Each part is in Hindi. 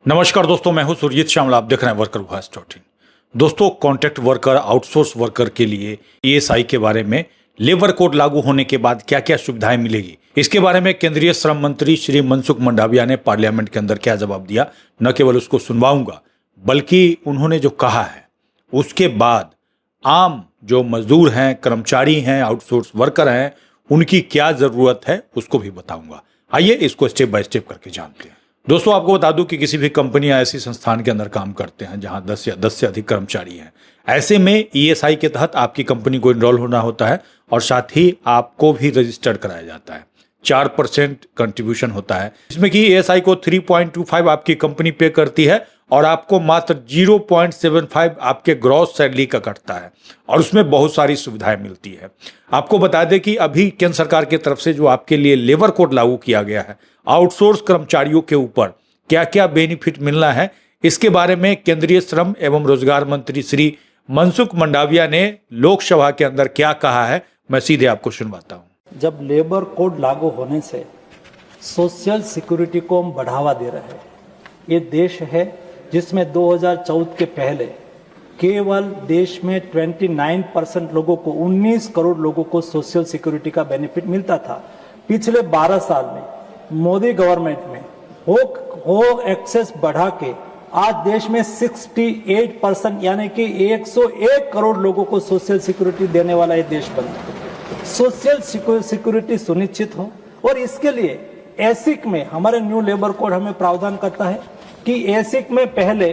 नमस्कार दोस्तों, मैं हूं सुरजीत श्यामला। आप देख रहे हैं वर्कर वॉइस डॉट इन। दोस्तों, कॉन्ट्रैक्ट वर्कर, आउटसोर्स वर्कर के लिए ईएसआई के बारे में लेबर कोड लागू होने के बाद क्या क्या सुविधाएं मिलेगी, इसके बारे में केंद्रीय श्रम मंत्री श्री मनसुख मंडाविया ने पार्लियामेंट के अंदर क्या जवाब दिया, न केवल उसको सुनवाऊंगा बल्कि उन्होंने जो कहा है उसके बाद आम जो मजदूर हैं, कर्मचारी हैं, आउटसोर्स वर्कर हैं, उनकी क्या जरूरत है उसको भी बताऊंगा। आइए इसको स्टेप बाय स्टेप करके जानते हैं। दोस्तों, आपको बता दूं कि किसी भी कंपनी या ऐसी संस्थान के अंदर काम करते हैं जहां 10 से अधिक कर्मचारी हैं, ऐसे में ईएसआई के तहत आपकी कंपनी को इनरोल होना होता है और साथ ही आपको भी रजिस्टर्ड कराया जाता है। 4% कंट्रीब्यूशन होता है, इसमें कि ईएसआई को 3.25 आपकी कंपनी पे करती है और आपको मात्र 0.75 आपके ग्रॉस सैलरी का कटता है और उसमें बहुत सारी सुविधाएं मिलती है। आपको बता दें कि अभी केंद्र सरकार की तरफ से जो आपके लिए लेबर कोड लागू किया गया है, आउटसोर्स कर्मचारियों के ऊपर क्या क्या बेनिफिट मिलना है, इसके बारे में केंद्रीय श्रम एवं रोजगार मंत्री श्री मनसुख मंडाविया ने लोकसभा के अंदर क्या कहा है, मैं सीधे आपको सुनवाता हूं। जब लेबर कोड लागू होने से सोशल सिक्योरिटी को हम बढ़ावा दे रहे हैं। ये देश है जिसमें 2014 के पहले केवल देश में 29% लोगों को, 19 करोड़ लोगों को सोशल सिक्योरिटी का बेनिफिट मिलता था। पिछले 12 साल में मोदी गवर्नमेंट में हो एक्सेस बढ़ा के आज देश में 68% यानी कि 101 करोड़ लोगों को सोशल सिक्योरिटी देने वाला ये देश बना। सोशल सिक्योरिटी सुनिश्चित हो और इसके लिए एसिक में हमारे न्यू लेबर कोड हमें प्रावधान करता है कि एसिक में पहले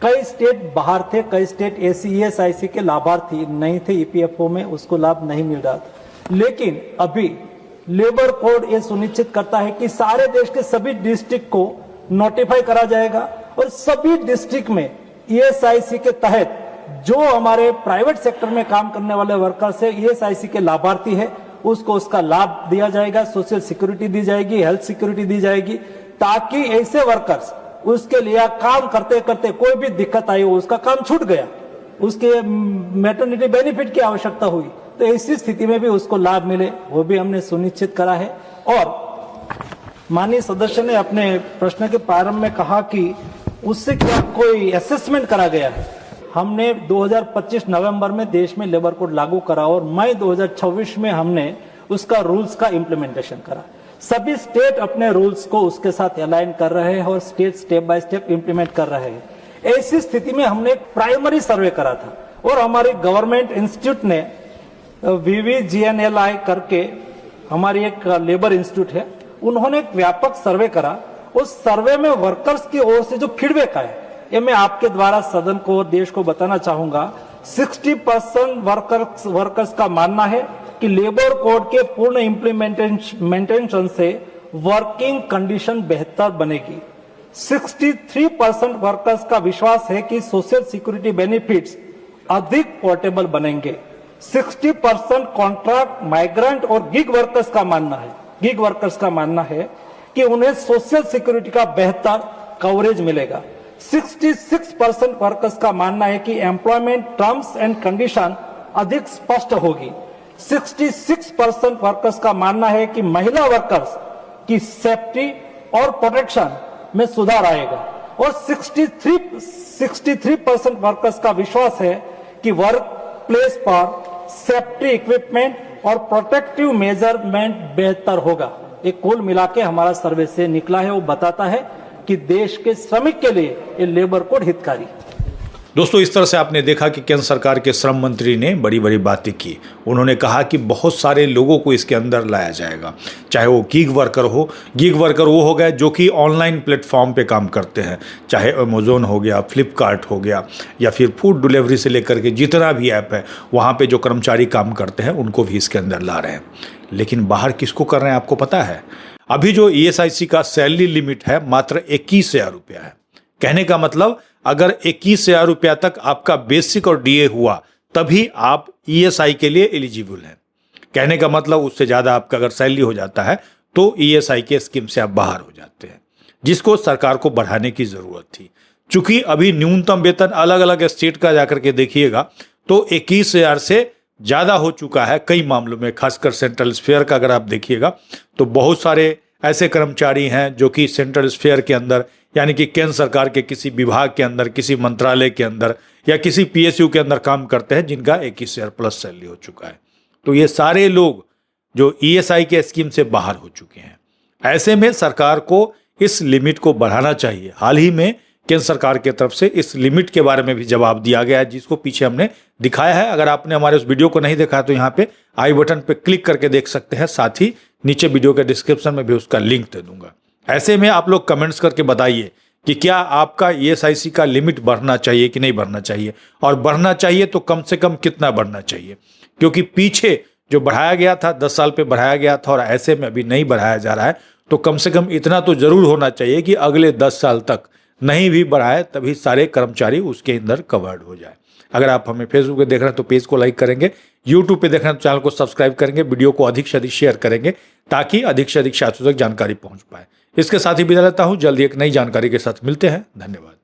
कई स्टेट बाहर थे, कई स्टेट ईएसआईसी के लाभार्थी नहीं थे, ईपीएफओ में उसको लाभ नहीं मिल रहा था। लेकिन अभी लेबर कोड ये सुनिश्चित करता है कि सारे देश के सभी डिस्ट्रिक्ट को नोटिफाई करा जाएगा और सभी डिस्ट्रिक्ट में ईएसआईसी के तहत जो हमारे प्राइवेट सेक्टर में काम करने वाले वर्कर्स है, ईएसआईसी के लाभार्थी है, उसको उसका लाभ दिया जाएगा, सोशल सिक्योरिटी दी जाएगी, हेल्थ सिक्योरिटी दी जाएगी, ताकि ऐसे वर्कर्स उसके लिए काम करते करते कोई भी दिक्कत आई हो, उसका काम छूट गया, उसके मैटरनिटी बेनिफिट की आवश्यकता हुई, तो ऐसी स्थिति में भी उसको लाभ मिले, वो भी हमने सुनिश्चित करा है। और माननीय सदस्य ने अपने प्रश्न के प्रारंभ में कहा कि उससे क्या कोई असेसमेंट करा गया है। हमने 2025 नवंबर में देश में लेबर कोड लागू करा और मई 2026 में हमने उसका रूल्स का इम्प्लीमेंटेशन करा। सभी स्टेट अपने रूल्स को उसके साथ अलाइन कर रहे हैं और स्टेप बाय स्टेप इम्प्लीमेंट कर रहे हैं। ऐसी स्थिति में हमने एक प्राइमरी सर्वे करा था और हमारी गवर्नमेंट इंस्टीट्यूट ने VVGNLI करके हमारी एक लेबर इंस्टीट्यूट है, उन्होंने एक व्यापक सर्वे करा। उस सर्वे में वर्कर्स की ओर से जो फीडबैक आया, ये मैं आपके द्वारा सदन को, देश को बताना चाहूंगा। 60% वर्कर्स का मानना है कि लेबर कोड के पूर्ण इम्प्लीमेंटेशन से वर्किंग कंडीशन बेहतर बनेगी। 63% वर्कर्स का विश्वास है कि सोशल सिक्योरिटी बेनिफिट्स अधिक पोर्टेबल बनेंगे। 60% कॉन्ट्रैक्ट, माइग्रेंट और गिग वर्कर्स का मानना है कि उन्हें सोशल सिक्योरिटी का बेहतर कवरेज मिलेगा। 66% वर्कर्स का मानना है कि एम्प्लॉयमेंट टर्म्स एंड कंडीशन अधिक स्पष्ट होगी। 66% वर्कर्स का मानना है कि महिला वर्कर्स की सेफ्टी और प्रोटेक्शन में सुधार आएगा और 63% वर्कर्स का विश्वास है कि वर्क प्लेस पर सेफ्टी इक्विपमेंट और प्रोटेक्टिव मेजरमेंट बेहतर होगा। ये कुल मिला के हमारा सर्वे से निकला है, वो बताता है कि देश के श्रमिक के लिए ये लेबर कोड हितकारी। दोस्तों, इस तरह से आपने देखा कि केंद्र सरकार के श्रम मंत्री ने बड़ी बड़ी बातें की। उन्होंने कहा कि बहुत सारे लोगों को इसके अंदर लाया जाएगा, चाहे वो गिग वर्कर हो। गिग वर्कर वो हो गए जो कि ऑनलाइन प्लेटफॉर्म पे काम करते हैं, चाहे अमेजोन हो गया, फ्लिपकार्ट हो गया, या फिर फूड डिलीवरी से लेकर के जितना भी ऐप है वहाँ पे जो कर्मचारी काम करते हैं उनको भी इसके अंदर ला रहे हैं। लेकिन बाहर किसको कर रहे हैं आपको पता है? अभी जो ईएसआईसी का सैलरी लिमिट है मात्र 21,000 रुपया है। कहने का मतलब अगर 21,000 रुपया तक आपका बेसिक और डीए हुआ तभी आप ईएसआई के लिए एलिजिबल हैं। कहने का मतलब उससे ज्यादा आपका अगर सैलरी हो जाता है तो ईएसआई के स्कीम से आप बाहर हो जाते हैं, जिसको सरकार को बढ़ाने की जरूरत थी। चूंकि अभी न्यूनतम वेतन अलग अलग स्टेट का जाकर के देखिएगा तो 21,000 से ज्यादा हो चुका है कई मामलों में। खासकर सेंट्रल स्फीयर का अगर आप देखिएगा तो बहुत सारे ऐसे कर्मचारी हैं जो कि सेंट्रल स्फीयर के अंदर यानी कि केंद्र सरकार के किसी विभाग के अंदर, किसी मंत्रालय के अंदर या किसी पीएसयू के अंदर काम करते हैं, जिनका 21,000 प्लस सैलरी हो चुका है। तो ये सारे लोग जो ईएसआई के स्कीम से बाहर हो चुके हैं। ऐसे में सरकार को इस लिमिट को बढ़ाना चाहिए। हाल ही में केंद्र सरकार की तरफ से इस लिमिट के बारे में भी जवाब दिया गया है, जिसको पीछे हमने दिखाया है। अगर आपने हमारे उस वीडियो को नहीं देखा है तो यहाँ पे आई बटन पे क्लिक करके देख सकते हैं, साथ ही नीचे वीडियो के डिस्क्रिप्शन में भी उसका लिंक दे दूंगा। ऐसे में आप लोग कमेंट्स करके बताइए कि क्या आपका ईएसआईसी का लिमिट बढ़ना चाहिए कि नहीं बढ़ना चाहिए, और बढ़ना चाहिए तो कम से कम कितना बढ़ना चाहिए, क्योंकि पीछे जो बढ़ाया गया था 10 साल पे बढ़ाया गया था और ऐसे में अभी नहीं बढ़ाया जा रहा है, तो कम से कम इतना तो जरूर होना चाहिए कि अगले 10 साल तक नहीं भी बढ़ाए तभी सारे कर्मचारी उसके अंदर कवर्ड हो जाए। अगर आप हमें फेसबुक पे देख रहे हैं तो पेज को लाइक करेंगे, यूट्यूब पे देख रहे हैं तो चैनल को सब्सक्राइब करेंगे, वीडियो को अधिक से अधिक शेयर करेंगे ताकि अधिक से अधिक छात्रों तक जानकारी पहुंच पाए। इसके साथ ही विदा लेता हूं, जल्दी एक नई जानकारी के साथ मिलते हैं। धन्यवाद।